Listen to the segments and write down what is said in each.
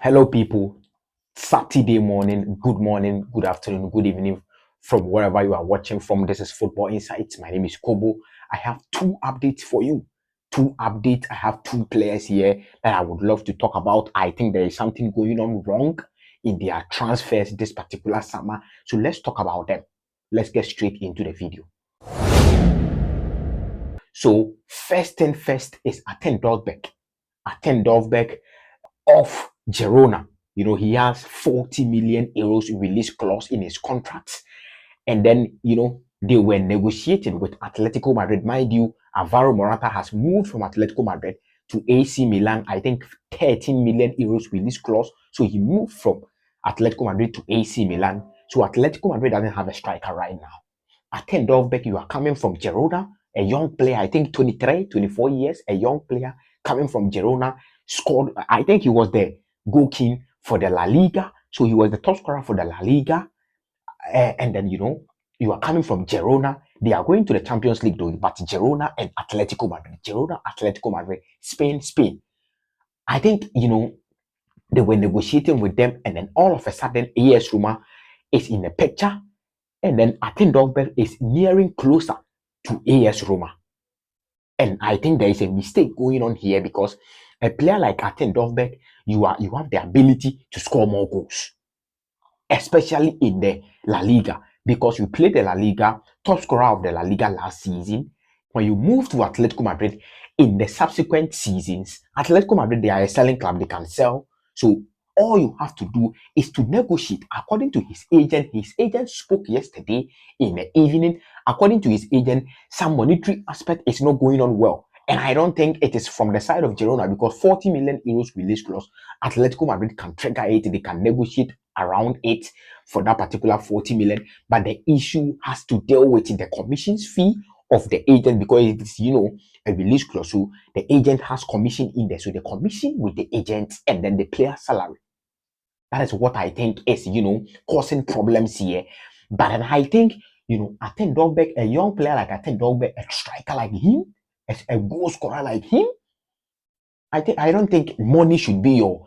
Hello, people. Saturday morning, good afternoon, good evening from wherever you are watching from. This is Football Insights. My name is Kobo. I have two updates for you. Two updates. I have two players here that I would love to talk about. I think there is something going on wrong in their transfers this particular summer. So let's talk about them. Let's get straight into the video. So first thing first is Artem Dovbyk. Artem Dovbyk of Girona. He has 40 million euros release clause in his contract. And then, they were negotiating with Atletico Madrid. Mind you, Alvaro Morata has moved from Atletico Madrid to AC Milan. I think 13 million euros release clause. So he moved from Atletico Madrid to AC Milan. So Atletico Madrid doesn't have a striker right now. Artem Dovbyk, you are coming from Girona, a young player, I think 23, 24 years, a young player coming from Girona, scored, I think he was the goal king for the La Liga. So he was the top scorer for the La Liga. And then, you are coming from Girona. They are going to the Champions League though, but Girona and Atletico Madrid. Girona, Atletico Madrid, Spain. I think, they were negotiating with them, and then all of a sudden, AS Roma is in the picture. And then Artem Dovbyk is nearing closer to AS Roma. And I think there is a mistake going on here because a player like Artem Dovbyk, you have the ability to score more goals, especially in the La Liga, because you played the La Liga, top scorer of the La Liga last season. When you move to Atletico Madrid in the subsequent seasons, Atletico Madrid, they are a selling club, they can sell. So all you have to do is to negotiate. According to his agent spoke yesterday in the evening. According to his agent, some monetary aspect is not going on well. And I don't think it is from the side of Girona, because 40 million euros release clause, Atletico Madrid can trigger it, they can negotiate around it for that particular 40 million. But the issue has to deal with the commissions fee of the agent, because it is, a release clause. So the agent has commission in there. So the commission with the agent and then the player salary. That is what I think is, causing problems here. But then I think, Artem Dovbyk, a young player like Artem Dovbyk, a striker like him, a goal scorer like him, I don't think money should be your,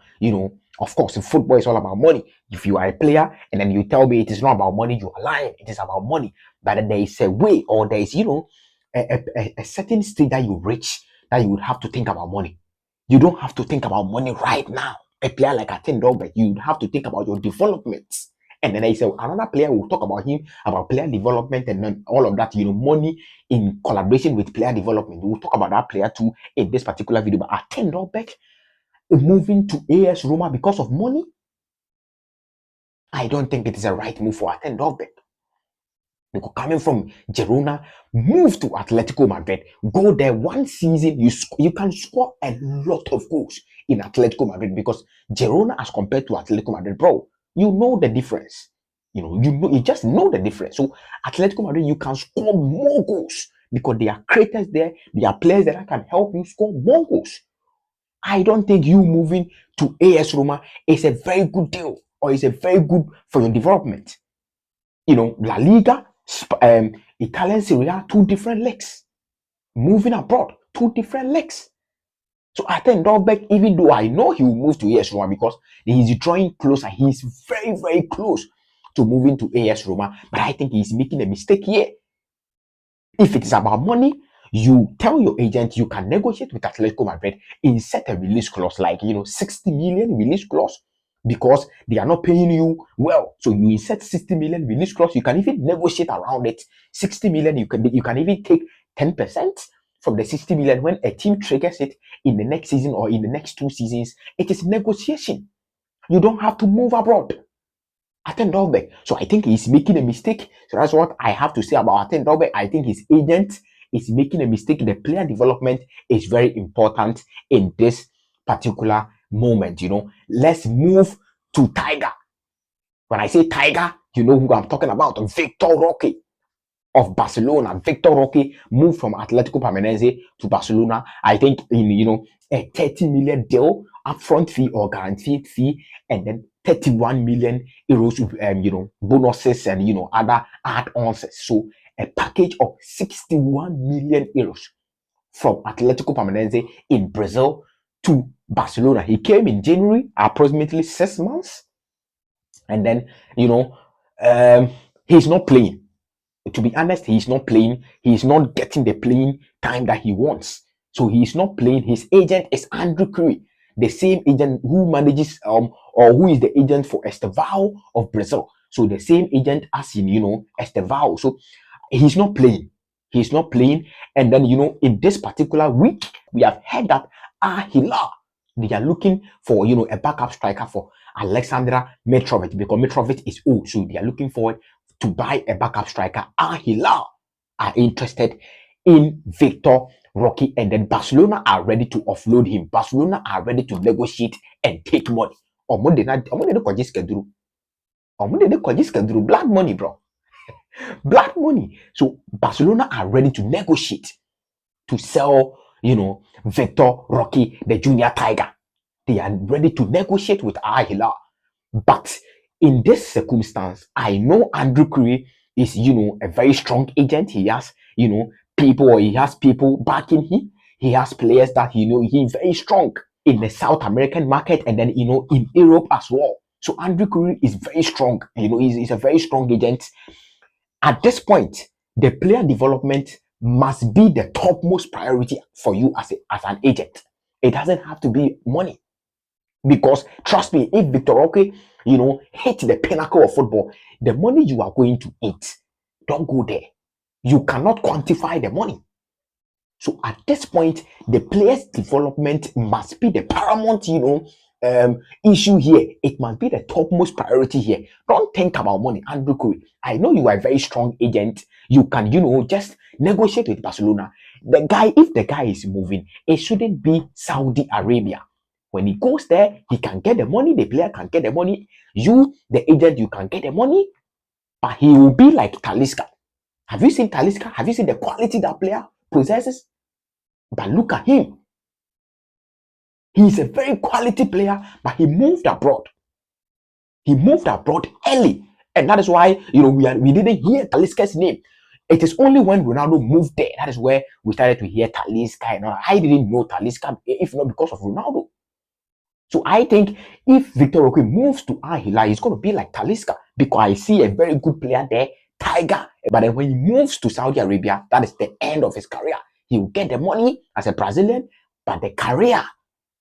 of course, in football it's all about money. If you are a player and then you tell me it is not about money, you are lying. It is about money. But then there is a way, or there is, a certain stage that you reach that you would have to think about money. You don't have to think about money right now. A player like Artem Dovbyk, you have to think about your development. And then I say another player will talk about him, about player development, and then all of that, money in collaboration with player development. We'll talk about that player too in this particular video. But Artem Dovbyk moving to AS Roma because of money, I don't think it is a right move for Artem Dovbyk. Because coming from Girona, move to Atletico Madrid, go there one season, you can score a lot of goals in Atletico Madrid, because Girona as compared to Atletico Madrid, bro, you know the difference. You just know the difference. So Atletico Madrid, you can score more goals because there are creators there, there are players that can help you score more goals. I don't think you moving to AS Roma is a very good deal, or is a very good for your development. La Liga, Italian Serie A, two different legs. Moving abroad, two different legs. So I think Dovbyk, even though I know he will move to AS Roma because he's drawing closer, he's very, very close to moving to AS Roma, but I think he's making a mistake here. If it is about money, you tell your agent you can negotiate with Atletico Madrid, insert a release clause like 60 million release clause, because they are not paying you well. So you insert 60 million release clause. You can even negotiate around it. 60 million, you can even take 10% from the 60 million when a team triggers it in the next season or in the next 2 seasons. It is negotiation. You don't have to move abroad. Artem Dovbyk. So I think he's making a mistake. So that's what I have to say about Artem Dovbyk. I think his agent is making a mistake. The player development is very important in this particular moment. Let's move to Tiger. When I say Tiger, you know who I'm talking about. Victor Roque of Barcelona. Victor Roque moved from Atletico Paranaense to Barcelona. I think in a 30 million deal, upfront fee or guaranteed fee, and then 31 million euros, bonuses and other add-ons. So a package of 61 million euros from Atletico Paranaense in Brazil to Barcelona. He came in January, approximately 6 months, and then he's not playing. To be honest, he's not playing. He's not getting the playing time that he wants. So he's not playing. His agent is Andrew Curry, the same agent who manages or who is the agent for Estevao of Brazil. So the same agent as in Estevao. So he's not playing. He's not playing. And then in this particular week, we have heard that Hilal, they are looking for a backup striker for Alexandra Mitrovic, because Mitrovic is old. So they are looking forward to buy a backup striker. Hilal are interested in Victor Roque, and then Barcelona are ready to offload him. Barcelona are ready to negotiate and take money. Black money, bro. Black money. So Barcelona are ready to negotiate to sell, Victor Roque, the junior tiger. They are ready to negotiate with Al Hilal. But in this circumstance, I know Andrew Curry is, a very strong agent. He has, he has people backing him. He has players that, he's very strong in the South American market, and then, in Europe as well. So Andrew Curry is very strong. He's a very strong agent. At this point, the player development must be the topmost priority for you as an agent. It doesn't have to be money. Because trust me, if Victor Roque, hit the pinnacle of football, the money you are going to eat, don't go there. You cannot quantify the money. So at this point, the player's development must be the paramount, issue here. It must be the topmost priority here. Don't think about money, Andrew Curry. I know you are a very strong agent. You can, just negotiate with Barcelona. If the guy is moving, it shouldn't be Saudi Arabia. When he goes there, he can get the money. The player can get the money. You, the agent, you can get the money. But he will be like Talisca. Have you seen Talisca? Have you seen the quality that player possesses? But look at him. He's a very quality player, but he moved abroad. He moved abroad early. And that is why, we didn't hear Talisca's name. It is only when Ronaldo moved there, that is where we started to hear Talisca. And I didn't know Talisca, if not because of Ronaldo. So I think if Victor Roque moves to Al Hilal, he's going to be like Talisca, because I see a very good player there, Tiger. But then when he moves to Saudi Arabia, that is the end of his career. He will get the money as a Brazilian, but the career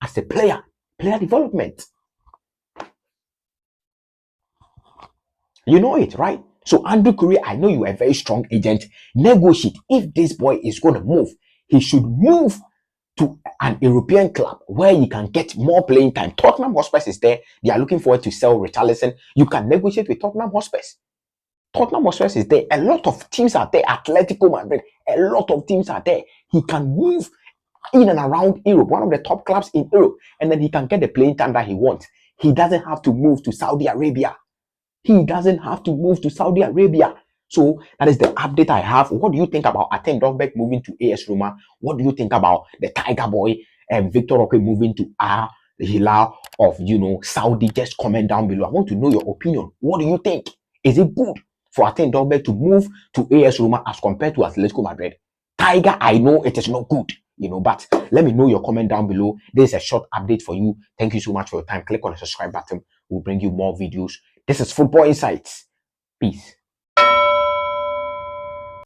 as a player development. You know it, right? So Andrew Curry, I know you are a very strong agent. Negotiate. If this boy is going to move, he should move to an European club where you can get more playing time. Tottenham Hotspur is there. They are looking forward to sell Richarlison. You can negotiate with Tottenham Hotspur. Tottenham Hotspur is there. A lot of teams are there. Atletico Madrid. A lot of teams are there. He can move in and around Europe, one of the top clubs in Europe, and then he can get the playing time that he wants. He doesn't have to move to Saudi Arabia. He doesn't have to move to Saudi Arabia. So that is the update I have. What do you think about Artem Dovbyk moving to AS Roma? What do you think about the Tiger Boy and Victor Roque moving to Al Hilal of Saudi? Just comment down below. I want to know your opinion. What do you think? Is it good for Artem Dovbyk to move to AS Roma as compared to Atletico Madrid? Tiger, I know it is not good, but let me know your comment down below. This is a short update for you. Thank you so much for your time. Click on the subscribe button. We'll bring you more videos. This is Football Insights. Peace.